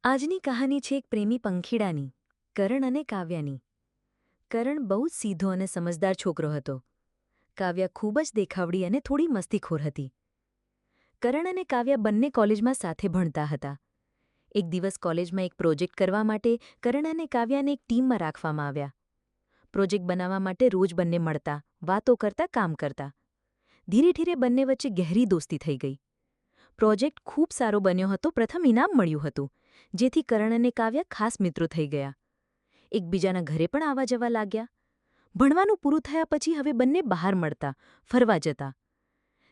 આજની કહાની છે એક પ્રેમી પંખીડાની, કરણ અને કાવ્યાની. કરણ બહુ જ સીધો અને સમજદાર છોકરો હતો. કાવ્યા ખૂબ જ દેખાવડી અને થોડી મસ્તીખોર હતી. કરણ અને કાવ્યા બંને કોલેજમાં સાથે ભણતા હતા. એક દિવસ કોલેજમાં એક પ્રોજેક્ટ કરવા માટે કરણ અને કાવ્યાને એક ટીમમાં રાખવામાં આવ્યા. પ્રોજેક્ટ બનાવવા માટે રોજ બંને મળતા, વાતો કરતા, કામ કરતા. ધીરે ધીરે બંને વચ્ચે ગહેરી દોસ્તી થઈ ગઈ. પ્રોજેક્ટ ખૂબ સારો બન્યો હતો. પ્રથમ ઇનામ મળ્યું હતું, જેથી કરણ અને કાવ્યા ખાસ મિત્રો થઈ ગયા. એકબીજાના ઘરે પણ આવવા જવા લાગ્યા. ભણવાનું પૂરું થયા પછી હવે બંને બહાર મળતા, ફરવા જતા.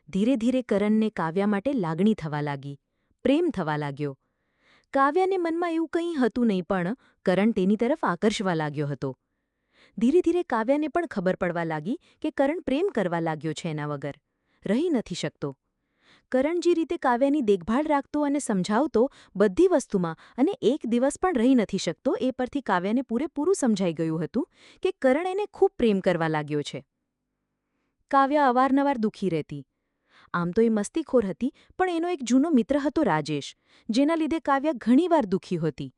ધીરે ધીરે કરણને કાવ્યા માટે લાગણી થવા લાગી, પ્રેમ થવા લાગ્યો. કાવ્યાને મનમાં એવું કંઈ હતું નહીં, પણ કરણ તેની તરફ આકર્ષવા લાગ્યો હતો. ધીરે ધીરે કાવ્યાને પણ ખબર પડવા લાગી કે કરણ પ્રેમ કરવા લાગ્યો છે, એના વગર રહી નથી શકતો. કરણ જે રીતે કાવ્યાની દેખભાળ રાખતો અને સમજાવતો બધી વસ્તુમાં, અને એક દિવસ પણ રહી નથી શકતો, એ પરથી કાવ્યાને પૂરેપૂરું સમજાઈ ગયું હતું કે કરણ એને ખૂબ પ્રેમ કરવા લાગ્યો છે. કાવ્યા અવારનવાર દુઃખી રહેતી. આમ તો એ મસ્તીખોર હતી, પણ એનો એક જૂનો મિત્ર હતો રાજેશ, જેના લીધે કાવ્યા ઘણીવાર દુઃખી હતી.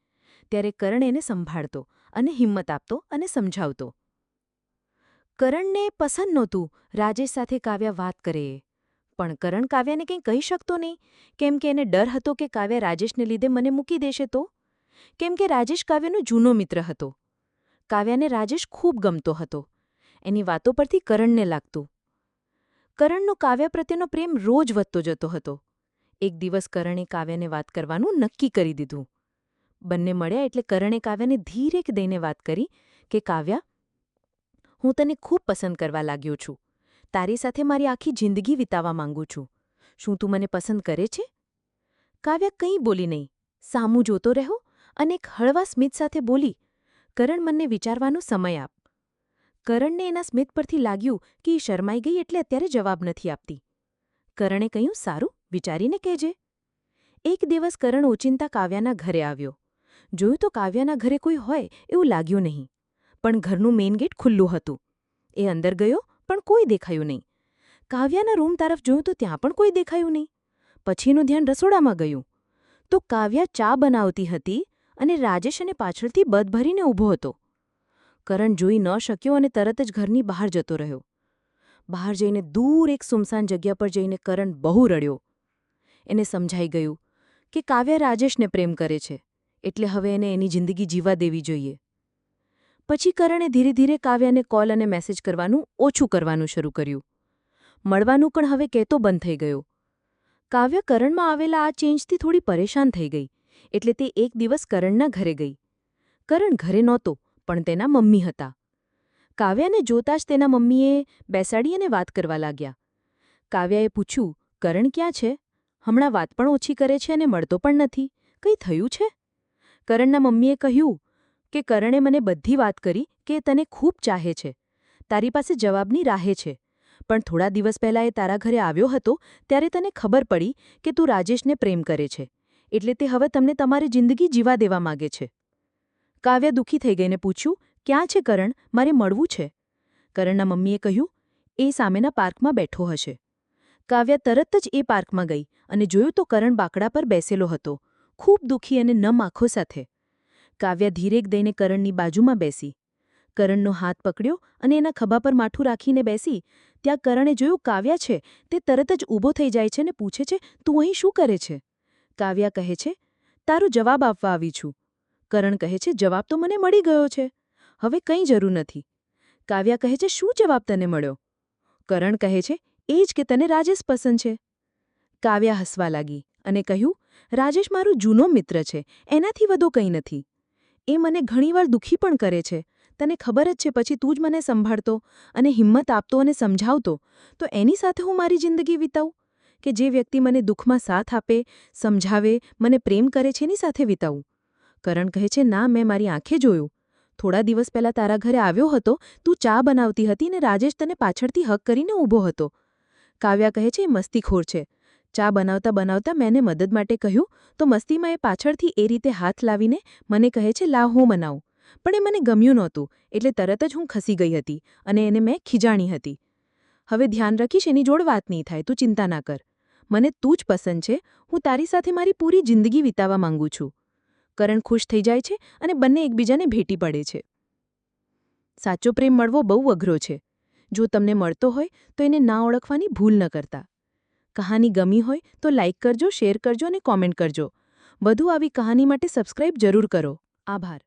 ત્યારે કરણ એને સંભાળતો અને હિંમત આપતો અને સમજાવતો. કરણને પસંદ નહોતું રાજેશ સાથે કાવ્યા વાત કરે એ. પણ કરણ કાવ્યાને કંઈ કહી શકતો નહીં, કેમ કે એને ડર હતો કે કાવ્યા રાજેશને લીધે મને મૂકી દેશે તો. કેમ કે રાજેશ કાવ્યનો જૂનો મિત્ર હતો. કાવ્યાને રાજેશ ખૂબ ગમતો હતો. એની વાતો પરથી કરણને લાગતું. કરણનો કાવ્યા પ્રત્યેનો પ્રેમ રોજ વધતો જતો હતો. એક દિવસ કરણે કાવ્યાને વાત કરવાનું નક્કી કરી દીધું. બંને મળ્યા એટલે કરણે કાવ્યાને ધીરેક દઈને વાત કરી કે કાવ્યા, હું તને ખૂબ પસંદ કરવા લાગ્યો છું. તારી સાથે મારી આખી જિંદગી વિતાવવા માંગુ છું. શું તું મને પસંદ કરે છે? કાવ્યા કંઈ બોલી નહીં, સામું જોતો રહ્યો અને એક હળવા સ્મિત સાથે બોલી, કરણ, મને વિચારવાનો સમય આપ. કરણને એના સ્મિત પરથી લાગ્યું કે એ શરમાઈ ગઈ એટલે અત્યારે જવાબ નથી આપતી. કરણે કહ્યું, સારું, વિચારીને કહેજે. એક દિવસ કરણ ઓચિંતા કાવ્યાના ઘરે આવ્યો. જોયું તો કાવ્યાના ઘરે કોઈ હોય એવું લાગ્યું નહીં, પણ ઘરનું મેઇન ગેટ ખુલ્લું હતું. એ અંદર ગયો, પણ કોઈ દેખાયું નહીં. કાવ્યાના રૂમ તરફ જોયું તો ત્યાં પણ કોઈ દેખાયું નહીં. પછીનું ધ્યાન રસોડામાં ગયું તો કાવ્યા ચા બનાવતી હતી અને રાજેશ એને પાછળથી બધ ભરીને ઊભો હતો. કરણ જોઈ ન શક્યો અને તરત જ ઘરની બહાર જતો રહ્યો. બહાર જઈને દૂર એક સુમસાન જગ્યા પર જઈને કરણ બહુ રડ્યો. એને સમજાઈ ગયું કે કાવ્યા રાજેશને પ્રેમ કરે છે, એટલે હવે એને એની જિંદગી જીવા દેવી જોઈએ. પછી કરણે ધીરે ધીરે કાવ્યાને કોલ અને મેસેજ કરવાનું ઓછું કરવાનું શરૂ કર્યું. મળવાનું પણ હવે કહેતો બંધ થઈ ગયો. કાવ્યા કરણમાં આવેલા આ ચેન્જથી થોડી પરેશાન થઈ ગઈ, એટલે તે એક દિવસ કરણના ઘરે ગઈ. કરણ ઘરે નહોતો, પણ તેના મમ્મી હતા. કાવ્યાને જોતાં જ તેના મમ્મીએ બેસાડી અને વાત કરવા લાગ્યા. કાવ્યાએ પૂછ્યું, કરણ ક્યાં છે? હમણાં વાત પણ ઓછી કરે છે અને મળતો પણ નથી. કંઈ થયું છે? કરણના મમ્મીએ કહ્યું કે કરણે મને બધી વાત કરી કે એ તને ખૂબ ચાહે છે, તારી પાસે જવાબની રાહે છે. પણ થોડા દિવસ પહેલાં એ તારા ઘરે આવ્યો હતો ત્યારે તને ખબર પડી કે તું રાજેશને પ્રેમ કરે છે, એટલે તે હવે તમને તમારી જિંદગી જીવા દેવા માગે છે. કાવ્યા દુઃખી થઈ ગઈને પૂછ્યું, ક્યાં છે કરણ? મારે મળવું છે. કરણના મમ્મીએ કહ્યું, એ સામેના પાર્કમાં બેઠો હશે. કાવ્યા તરત જ એ પાર્કમાં ગઈ અને જોયું તો કરણ બાકડા પર બેસેલો હતો, ખૂબ દુઃખી અને નમ આંખો સાથે. કાવ્યા ધીરેક દઈને કરણની બાજુમાં બેસી. કરણનો હાથ પકડ્યો અને એના ખભા પર માથું રાખીને બેસી. ત્યાં કરણે જોયું કાવ્યા છે. તે તરત જ ઊભો થઈ જાય છે અને પૂછે છે, તું અહીં શું કરે છે? કાવ્યા કહે છે, તારો જવાબ આપવા આવી છું. કરણ કહે છે, જવાબ તો મને મળી ગયો છે, હવે કંઈ જરૂર નથી. કાવ્યા કહે છે, શું જવાબ તને મળ્યો? કરણ કહે છે, એ જ કે તને રાજેશ પસંદ છે. કાવ્યા હસવા લાગી અને કહ્યું, રાજેશ મારો જૂનો મિત્ર છે, એનાથી વધુ કંઈ નથી. એ મને ઘણીવાર દુઃખી પણ કરે છે. તને ખબર જ છે, પછી તું જ મને સંભાળતો અને હિંમત આપતો અને સમજાવતો, તો એની સાથે હું મારી જિંદગી વિતાવું? કે જે વ્યક્તિ મને દુઃખમાં સાથ આપે, સમજાવે, મને પ્રેમ કરે છે, એની સાથે વિતાવું? કરણ કહે છે, ના, મેં મારી આંખે જોયું. થોડા દિવસ પહેલાં તારા ઘરે આવ્યો હતો, તું ચા બનાવતી હતી અને રાજેશ તને પાછળથી હક કરીને ઊભો હતો. કાવ્યા કહે છે, એ મસ્તીખોર છે. ચા બનાવતા બનાવતા મેં એને મદદ માટે કહ્યું તો મસ્તીમાં એ પાછળથી એ રીતે હાથ લાવીને મને કહે છે, લાવ હું બનાવું. પણ એ મને ગમ્યું નહોતું, એટલે તરત જ હું ખસી ગઈ હતી અને એને મેં ખીજાણી હતી. હવે ધ્યાન રાખીશ, એની જોડ વાત નહીં થાય, તું ચિંતા ના કર. મને તું જ પસંદ છે, હું તારી સાથે મારી પૂરી જિંદગી વિતાવવા માંગુ છું. કરણ ખુશ થઈ જાય છે અને બંને એકબીજાને ભેટી પડે છે. સાચો પ્રેમ મળવો બહુ અઘરો છે. જો તમને મળતો હોય તો એને ના ઓળખવાની ભૂલ ન કરતા. કહાની ગમી હોય તો લાઇક કરજો, શેર કરજો અને કોમેન્ટ કરજો. વધુ આવી કહાની માટે સબસ્ક્રાઇબ જરૂર કરો. આભાર.